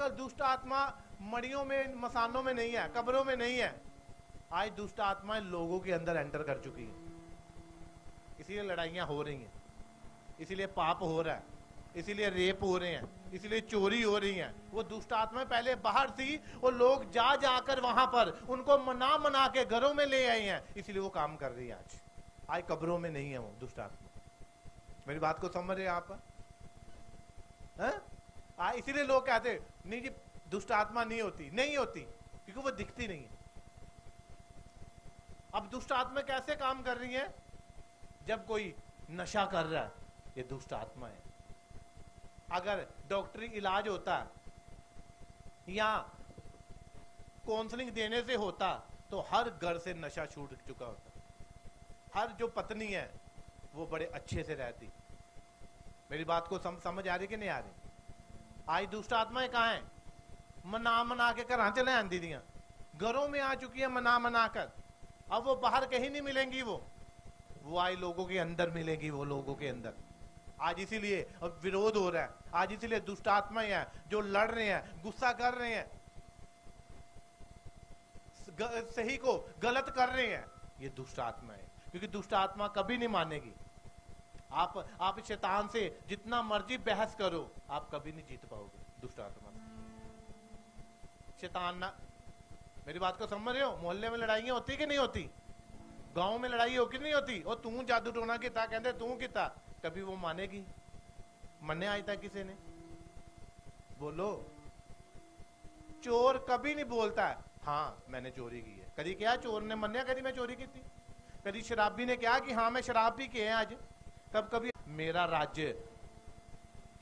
आजकल दुष्ट आत्मा मड़ियों में, मसानों में नहीं है, कब्रों में नहीं है। आज दुष्ट आत्माएं लोगों के अंदर एंटर कर चुकी हैं, इसीलिए लड़ाइयां हो रही हैं, इसीलिए पाप हो रहा है, इसीलिए रेप हो रहे हैं, इसीलिए चोरी हो रही हैं। वो दुष्ट आत्माएं पहले बाहर थी, वो लोग जा जाकर वहां पर उनको मना मना के घरों में ले आए हैं, इसीलिए वो काम कर रही है। आज कब्रों में नहीं है वो दुष्ट आत्मा। मेरी बात को समझ रहे हैं आप? इसीलिए लोग कहते नहीं जी दुष्ट आत्मा नहीं होती, नहीं होती, क्योंकि वो दिखती नहीं है। अब दुष्ट आत्मा कैसे काम कर रही है? जब कोई नशा कर रहा है, ये दुष्ट आत्मा है। अगर डॉक्टरी इलाज होता या काउंसलिंग देने से होता तो हर घर से नशा छूट चुका होता, हर जो पत्नी है वो बड़े अच्छे से रहती। मेरी बात को समझ आ रही कि नहीं आ रही? आज दुष्ट आत्माएं कहां हैं? मना मना के घर चले आंदी दियां, घरों में आ चुकी है मना मना कर। अब वो बाहर कहीं नहीं मिलेंगी, वो आज लोगों के अंदर मिलेगी, वो लोगों के अंदर। आज इसीलिए अब विरोध हो रहा है, आज इसीलिए दुष्ट आत्माएं हैं जो लड़ रहे हैं, गुस्सा कर रहे हैं, सही को गलत कर रहे हैं, ये दुष्ट आत्मा है। क्योंकि दुष्ट आत्मा कभी नहीं मानेगी। आप शैतान से जितना मर्जी बहस करो, आप कभी नहीं जीत पाओगे दुष्ट आत्मा से। शैतान ना, मेरी बात को समझ रहे हो? मोहल्ले में लड़ाइयां होती कि नहीं होती? गांव में लड़ाई होती नहीं होती? और तू जादू टोना किता, कहते तू किता, कभी वो मानेगी? मने आज तक किसी ने? बोलो। चोर कभी नहीं बोलता है हाँ मैंने चोरी की है। कभी क्या चोर ने मन्या कभी मैं चोरी की थी? कभी शराबी ने कहा कि हाँ मैं शराब भी किए आज? कभी मेरा राज्य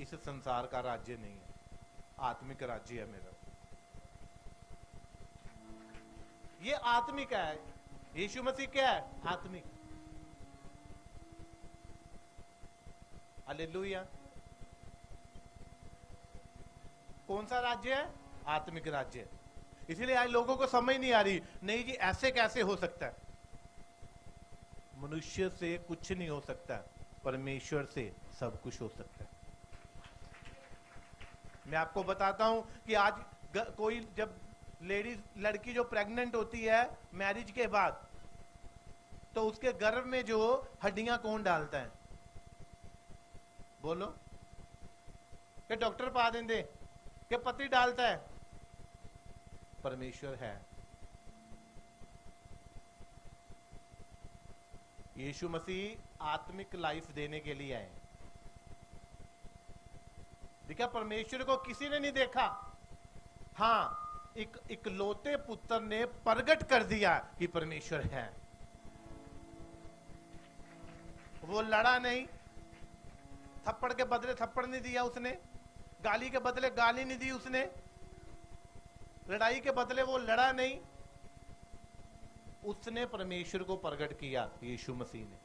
इस संसार का राज्य नहीं है, आत्मिक राज्य है मेरा। ये आत्मिक है। यीशु मसीह क्या है? आत्मिक। हालेलुया। कौन सा राज्य है? आत्मिक राज्य। इसीलिए आज लोगों को समझ नहीं आ रही, नहीं जी ऐसे कैसे हो सकता है? मनुष्य से कुछ नहीं हो सकता, परमेश्वर से सब कुछ हो सकता है। मैं आपको बताता हूं कि आज कोई जब लेडीज, लड़की जो प्रेग्नेंट होती है मैरिज के बाद, तो उसके गर्भ में जो हड्डियां कौन डालता है? बोलो। कि डॉक्टर पा देंगे कि पति डालता है? परमेश्वर है। यीशु मसीह आत्मिक लाइफ देने के लिए आए। देखा, परमेश्वर को किसी ने नहीं देखा, हाँ एक इकलौते पुत्र ने प्रकट कर दिया कि परमेश्वर है। वो लड़ा नहीं, थप्पड़ के बदले थप्पड़ नहीं दिया उसने, गाली के बदले गाली नहीं दी उसने, लड़ाई के बदले वो लड़ा नहीं, उसने परमेश्वर को प्रकट किया, यीशु मसीह ने।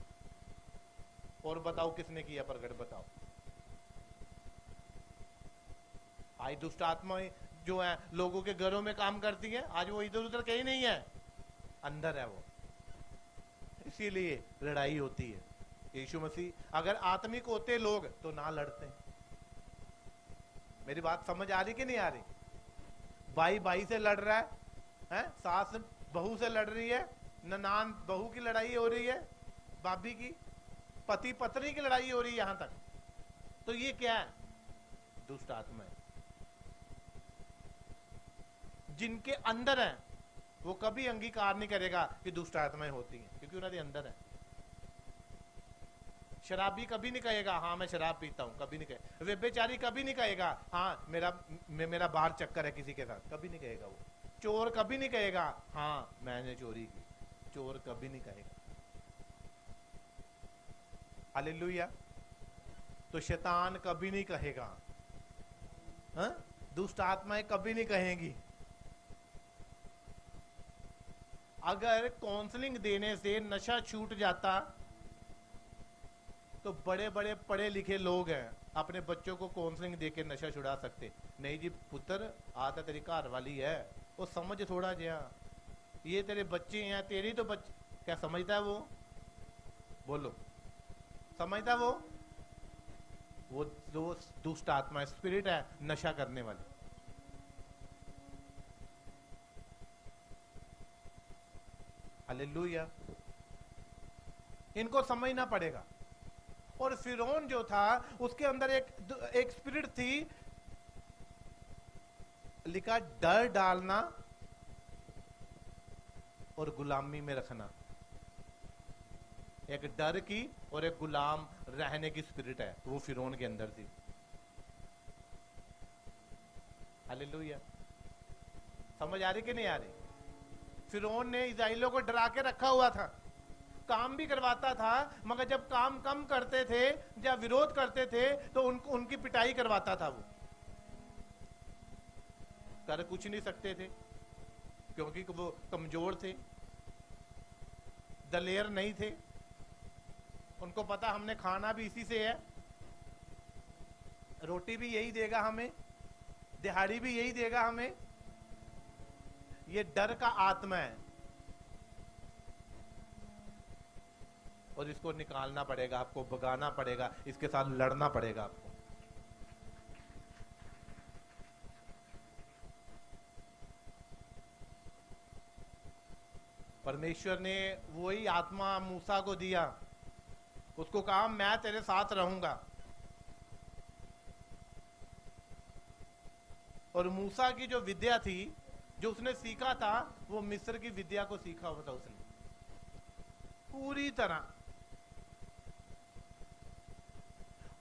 और बताओ किसने किया प्रकट? बताओ। आज दुष्ट आत्माएं जो है लोगों के घरों में काम करती हैं, आज वो इधर उधर कहीं नहीं है, अंदर है वो। इसीलिए लड़ाई होती है। यीशु मसीह अगर आत्मिक होते लोग तो ना लड़ते। मेरी बात समझ आ रही कि नहीं आ रही? भाई भाई से लड़ रहा है, सास बहू से लड़ रही है, ननान बहू की लड़ाई हो रही है, भाभी की, पति पत्नी की लड़ाई हो रही है, यहां तक। तो ये क्या है? दुष्ट आत्मा है। जिनके अंदर है वो कभी अंगीकार नहीं करेगा कि दुष्ट आत्माएं होती हैं, क्योंकि उन्होंने अंदर है। शराबी कभी नहीं कहेगा हाँ मैं शराब पीता हूं, कभी नहीं कहेगा। व्यभिचारी कभी नहीं कहेगा हाँ मेरा बाहर चक्कर है किसी के साथ, कभी नहीं कहेगा वो। चोर कभी नहीं कहेगा हाँ मैंने चोरी की, चोर कभी नहीं कहेगा। हालेलुया। तो शैतान कभी नहीं कहेगा, हाँ? दुष्ट आत्माएं कभी नहीं कहेंगी। अगर काउंसलिंग देने से नशा छूट जाता तो बड़े बड़े पढ़े लिखे लोग हैं अपने बच्चों को काउंसलिंग देके नशा छुड़ा सकते। नहीं जी पुत्र, आता तेरी घर वाली है, वो समझ थोड़ा जिया, ये तेरे बच्चे हैं, तेरी तो बच्चे। क्या समझता है वो? बोलो, समझता वो जो दुष्ट आत्मा स्पिरिट है नशा करने वाली। हालेलुया। इनको समझना पड़ेगा। और फिरौन जो था उसके अंदर एक स्पिरिट थी, लिखा डर डालना और गुलामी में रखना। एक डर की और एक गुलाम रहने की स्पिरिट है, वो फिरौन के अंदर थी। हालेलुया। समझ आ रही कि नहीं आ रही? फिरौन ने इस्राएलियों को डरा के रखा हुआ था, काम भी करवाता था, मगर जब काम कम करते थे या विरोध करते थे तो उनकी पिटाई करवाता था। वो कर कुछ नहीं सकते थे क्योंकि वो कमजोर थे, दलेर नहीं थे। उनको पता हमने खाना भी इसी से है, रोटी भी यही देगा हमें, दिहाड़ी भी यही देगा हमें। ये डर का आत्मा है और इसको निकालना पड़ेगा, आपको भगाना पड़ेगा, इसके साथ लड़ना पड़ेगा आपको। परमेश्वर ने वही आत्मा मूसा को दिया, उसको कहा मैं तेरे साथ रहूंगा। और मूसा की जो विद्या थी, जो उसने सीखा था, वो मिस्र की विद्या को सीखा हुआ था उसने पूरी तरह।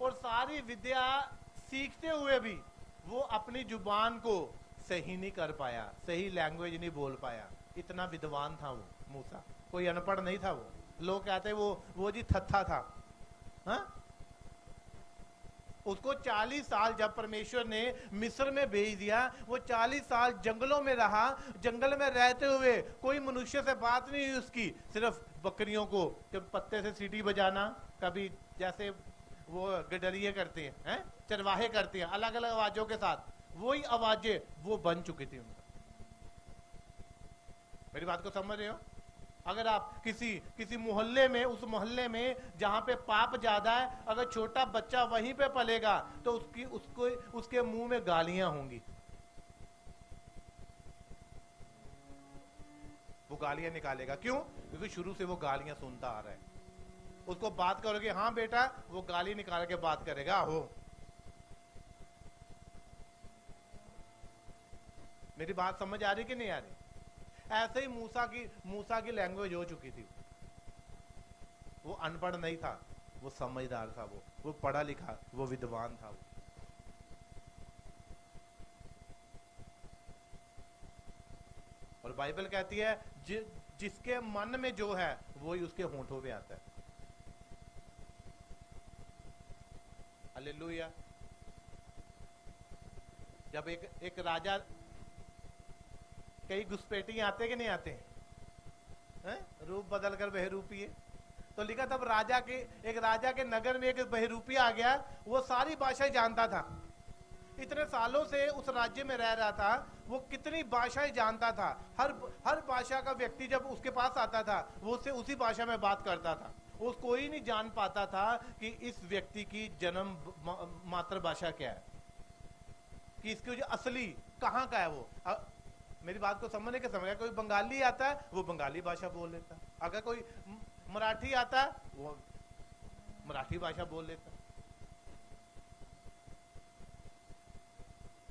और सारी विद्या सीखते हुए भी वो अपनी जुबान को सही नहीं कर पाया, सही लैंग्वेज नहीं बोल पाया। इतना विद्वान था वो मूसा, कोई अनपढ़ नहीं था वो। लोग कहते वो जी थत्था था। हाँ? उसको 40 साल जब परमेश्वर ने मिस्र में भेज दिया, वो 40 साल जंगलों में रहा। जंगल में रहते हुए कोई मनुष्य से बात नहीं हुई उसकी, सिर्फ बकरियों को जब पत्ते से सीटी बजाना, कभी जैसे वो गडरिये करते हैं, चरवाहे करते हैं अलग अलग आवाजों के साथ, वही आवाजें वो बन चुकी थी उनका। मेरी बात को समझ रहे हो? अगर आप किसी मोहल्ले में, उस मोहल्ले में जहां पे पाप ज्यादा है, अगर छोटा बच्चा वहीं पे पलेगा तो उसके मुंह में गालियां होंगी, वो गालियां निकालेगा। क्यों? क्योंकि शुरू से वो गालियां सुनता आ रहा है। उसको बात करोगे हाँ बेटा, वो गाली निकाल के बात करेगा। हो, मेरी बात समझ आ रही कि नहीं आ रही? ऐसे ही मूसा की लैंग्वेज हो चुकी थी। वो अनपढ़ नहीं था, वो समझदार था, वो पढ़ा लिखा, वो विद्वान था। और बाइबल कहती है जिसके मन में जो है वही उसके होंठों पे आता है। हालेलुया। जब एक राजा, कई घुसपैठी आते कि नहीं आते हैं? रूप बदल कर बहरूपी है। तो लिखा तब एक राजा के नगर में एक बहरूपी आ गया। वो सारी भाषाएं जानता था, इतने सालों से उस राज्य में रह रहा था, वो कितनी भाषाएं जानता था। हर भाषा का व्यक्ति जब उसके पास आता था, वो उससे उसी भाषा में बात करता था। वो कोई नहीं जान पाता था कि इस व्यक्ति की जन्म मातृभाषा क्या है, कि इसकी जो असली कहाँ का है वो। मेरी बात को समझने के समय, कोई बंगाली आता है वो बंगाली भाषा बोल लेता, अगर कोई मराठी आता है वो मराठी भाषा बोल लेता,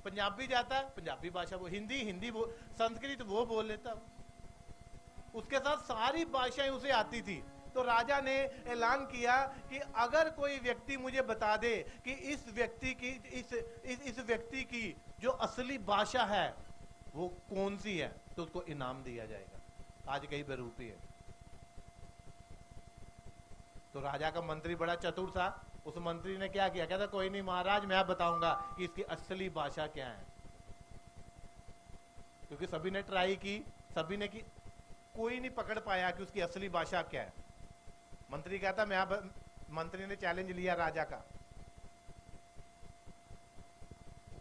पंजाबी जाता है पंजाबी भाषा, वो हिंदी वो संस्कृत वो बोल लेता। उसके साथ सारी भाषाएं उसे आती थी। तो राजा ने ऐलान किया कि अगर कोई व्यक्ति मुझे बता दे कि इस व्यक्ति की जो असली भाषा है वो कौन सी है, तो उसको इनाम दिया जाएगा। आज कई बहरूपी है। तो राजा का मंत्री बड़ा चतुर था। उस मंत्री ने क्या किया? कहता कोई नहीं महाराज, मैं बताऊंगा कि इसकी असली भाषा क्या है। क्योंकि सभी ने ट्राई की, सभी ने की, कोई नहीं पकड़ पाया कि उसकी असली भाषा क्या है। मंत्री कहता मंत्री ने चैलेंज लिया राजा का।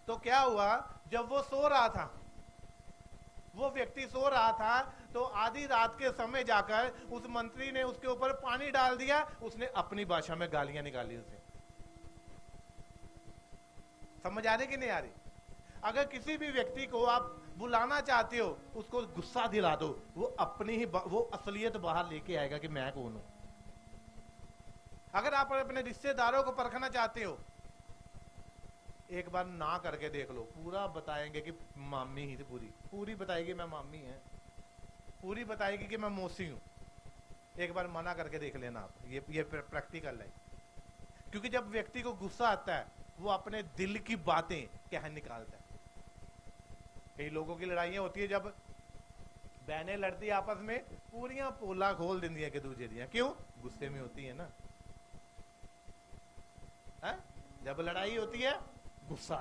तो क्या हुआ, जब वो सो रहा था, वो व्यक्ति सो रहा था, तो आधी रात के समय जाकर उस मंत्री ने उसके ऊपर पानी डाल दिया। उसने अपनी भाषा में गालियां निकाली उसे। समझ आ रही कि नहीं आ रही? अगर किसी भी व्यक्ति को आप बुलाना चाहते हो, उसको गुस्सा दिला दो, वो अपनी ही वो असलियत बाहर लेके आएगा कि मैं कौन हूं। अगर आप अपने रिश्तेदारों को परखना चाहते हो, एक बार ना करके देख लो, पूरा बताएंगे कि मामी ही थी, पूरी बताएगी मैं मामी है, पूरी बताएगी कि मैं मौसी हूं। एक बार मना करके देख लेना आप, ये प्रैक्टिकल है। क्योंकि जब व्यक्ति को गुस्सा आता है, वो अपने दिल की बातें कह निकालता है। कई लोगों की लड़ाइयां होती है, जब बहनें लड़ती है आपस में, पूरियां पोला खोल देती है कि दूसरे दिया, क्यों? गुस्से में होती है ना। है? जब लड़ाई होती है, गुस्सा,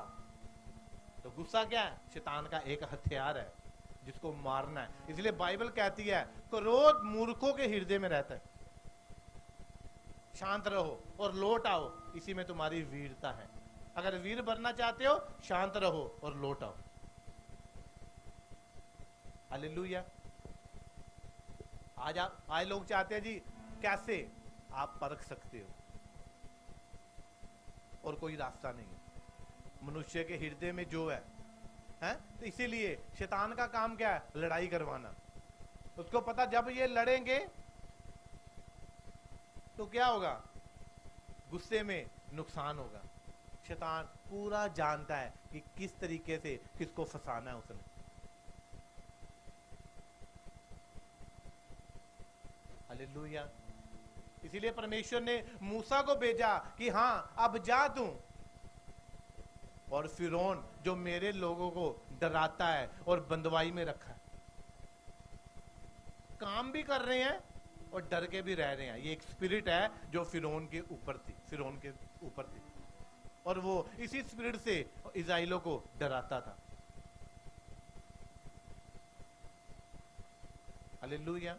तो गुस्सा क्या है? शैतान का एक हथियार है जिसको मारना है। इसलिए बाइबल कहती है क्रोध मूर्खों के हृदय में रहता है, शांत रहो और लौट आओ, इसी में तुम्हारी वीरता है। अगर वीर बनना चाहते हो, शांत रहो और लौट आओ। हालेलुया। आज लोग चाहते हैं जी, कैसे आप परख सकते हो, और कोई रास्ता नहीं है मनुष्य के हृदय में जो है। तो इसीलिए शैतान का काम क्या है? लड़ाई करवाना। उसको पता जब ये लड़ेंगे तो क्या होगा? गुस्से में नुकसान होगा। शैतान पूरा जानता है कि किस तरीके से किसको फंसाना है उसने। हालेलुया। इसीलिए परमेश्वर ने मूसा को भेजा कि हां अब जा तू, और फिरौन जो मेरे लोगों को डराता है और बंदवाई में रखा है, काम भी कर रहे हैं और डर के भी रह रहे हैं। ये एक स्पिरिट है जो फिरौन के ऊपर थी, और वो इसी स्पिरिट से इस्राएलियों को डराता था। हालेलुया।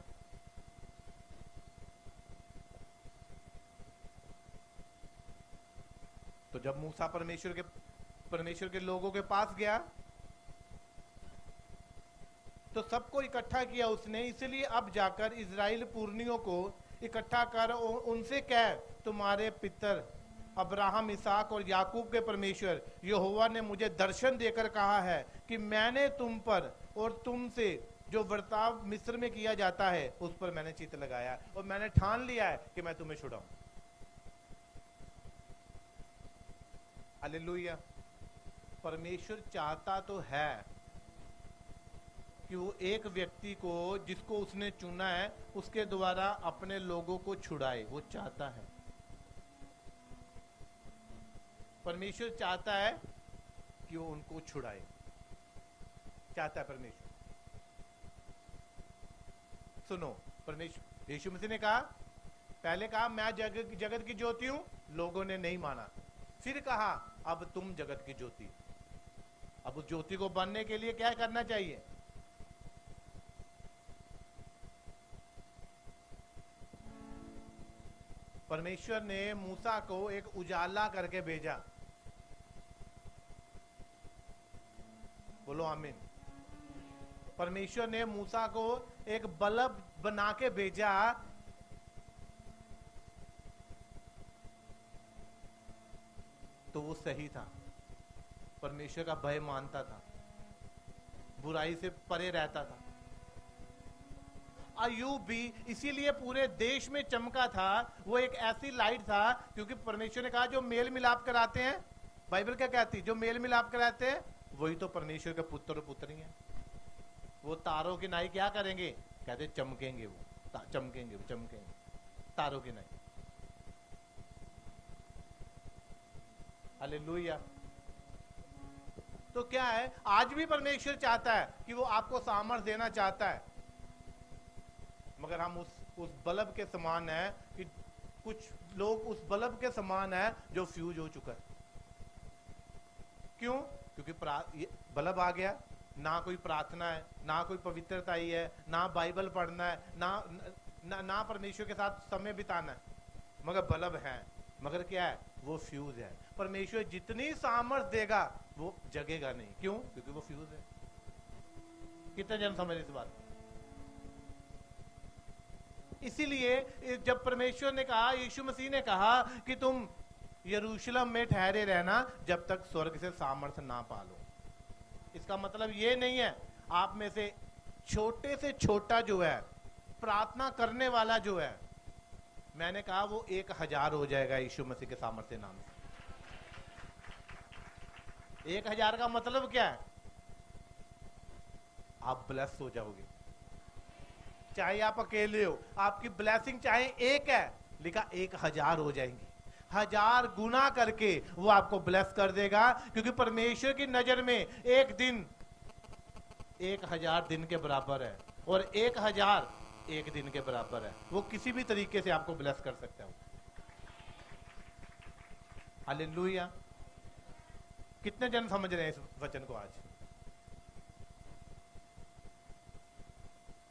तो जब मूसा परमेश्वर के लोगों के पास गया, तो सबको इकट्ठा किया उसने। इसलिए अब जाकर इजराइल पुरनियों को इकट्ठा कर उनसे कह, तुम्हारे पितर अब्राहम, इसहाक और याकूब के परमेश्वर यहोवा ने मुझे दर्शन देकर कहा है कि मैंने तुम पर और तुमसे जो बर्ताव मिस्र में किया जाता है उस पर मैंने चित्त लगाया, और मैंने ठान लिया है कि मैं तुम्हें छुड़ाऊं। हालेलुया। परमेश्वर चाहता तो है कि वो एक व्यक्ति को जिसको उसने चुना है उसके द्वारा अपने लोगों को छुड़ाए। वो चाहता है, परमेश्वर चाहता है कि वो उनको छुड़ाए, चाहता है परमेश्वर। सुनो, परमेश्वर यीशु मसीह ने कहा, पहले कहा मैं जगत की ज्योति हूं, लोगों ने नहीं माना। फिर कहा अब तुम जगत की ज्योति। अब उस ज्योति को बनने के लिए क्या करना चाहिए? परमेश्वर ने मूसा को एक उजाला करके भेजा। बोलो आमीन। परमेश्वर ने मूसा को एक बल्ब बना के भेजा, तो वो सही था, परमेश्वर का भय मानता था, बुराई से परे रहता था। अय्यूब भी इसीलिए पूरे देश में चमका था। वो एक ऐसी लाइट था, क्योंकि परमेश्वर ने कहा जो मेल मिलाप कराते हैं, बाइबल क्या कहती, जो मेल मिलाप कराते हैं वही तो परमेश्वर के पुत्र और पुत्री हैं। वो तारों की नाई क्या करेंगे? कहते चमकेंगे, वो चमकेंगे तारों की नाई। हालेलुया। तो क्या है, आज भी परमेश्वर चाहता है कि वो आपको सामर्थ देना चाहता है, मगर हम उस बल्ब के समान है कि कुछ लोग उस बल्ब के समान है जो फ्यूज हो चुका है। क्यों? क्योंकि बल्ब आ गया, ना कोई प्रार्थना है, ना कोई पवित्रता ही है, ना बाइबल पढ़ना है, ना परमेश्वर के साथ समय बिताना है, मगर बल्ब है, मगर क्या है, वो फ्यूज है। परमेश्वर जितनी सामर्थ देगा वो जगेगा नहीं। क्यों? क्योंकि वो फ्यूज है। कितने जन समझ इस बात? इसीलिए जब परमेश्वर ने कहा, यीशु मसीह ने कहा कि तुम यरूशलेम में ठहरे रहना जब तक स्वर्ग से सामर्थ ना पालो। इसका मतलब ये नहीं है आप में से छोटे से छोटा जो है प्रार्थना करने वाला जो है, मैंने कहा वो 1000 हो जाएगा यीशु मसीह के सामर्थ्य नाम से। 1000 का मतलब क्या है? आप ब्लेस हो जाओगे। चाहे आप अकेले हो, आपकी ब्लेसिंग चाहे एक है, लिखा 1000 हो जाएंगी। 1000 गुना करके वो आपको ब्लेस कर देगा, क्योंकि परमेश्वर की नजर में एक दिन 1000 दिन के बराबर है और 1000 एक दिन के बराबर है। वो किसी भी तरीके से आपको ब्लेस कर सकता है। हालेलुया। कितने जन समझ रहे हैं इस वचन को आज?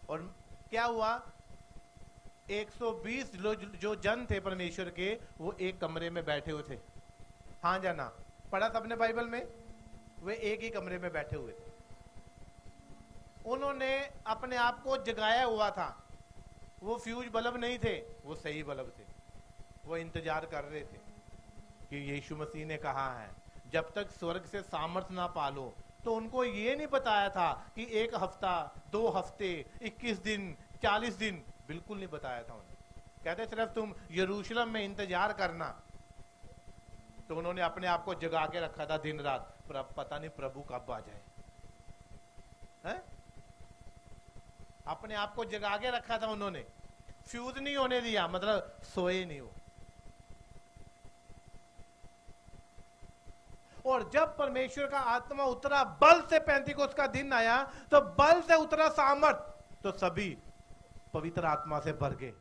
और क्या हुआ? 120 जो जन थे परमेश्वर के, वो एक कमरे में बैठे हुए थे। हाँ जाना पढ़ा सबने बाइबल में? वे एक ही कमरे में बैठे हुए थे। उन्होंने अपने आप को जगाया हुआ था। वो फ्यूज बल्ब नहीं थे, वो सही बल्ब थे। वो इंतजार कर रहे थे कि यीशु मसीह ने कहा है जब तक स्वर्ग से सामर्थ ना पालो। तो उनको ये नहीं बताया था कि 1 हफ्ता, 2 हफ्ते, 21 दिन, 40 दिन, बिल्कुल नहीं बताया था उन्हें। कहते सिर्फ तुम यरूशलेम में इंतजार करना। तो उन्होंने अपने आप को जगा के रखा था दिन रात, पर पता नहीं प्रभु कब आ जाए है? अपने आप को जगा के रखा था उन्होंने, फ्यूज नहीं होने दिया, मतलब सोए नहीं हो। और जब परमेश्वर का आत्मा उतरा, बल से पेंतीकोस्त का दिन आया, तो बल से उतरा सामर्थ, तो सभी पवित्र आत्मा से भर गए।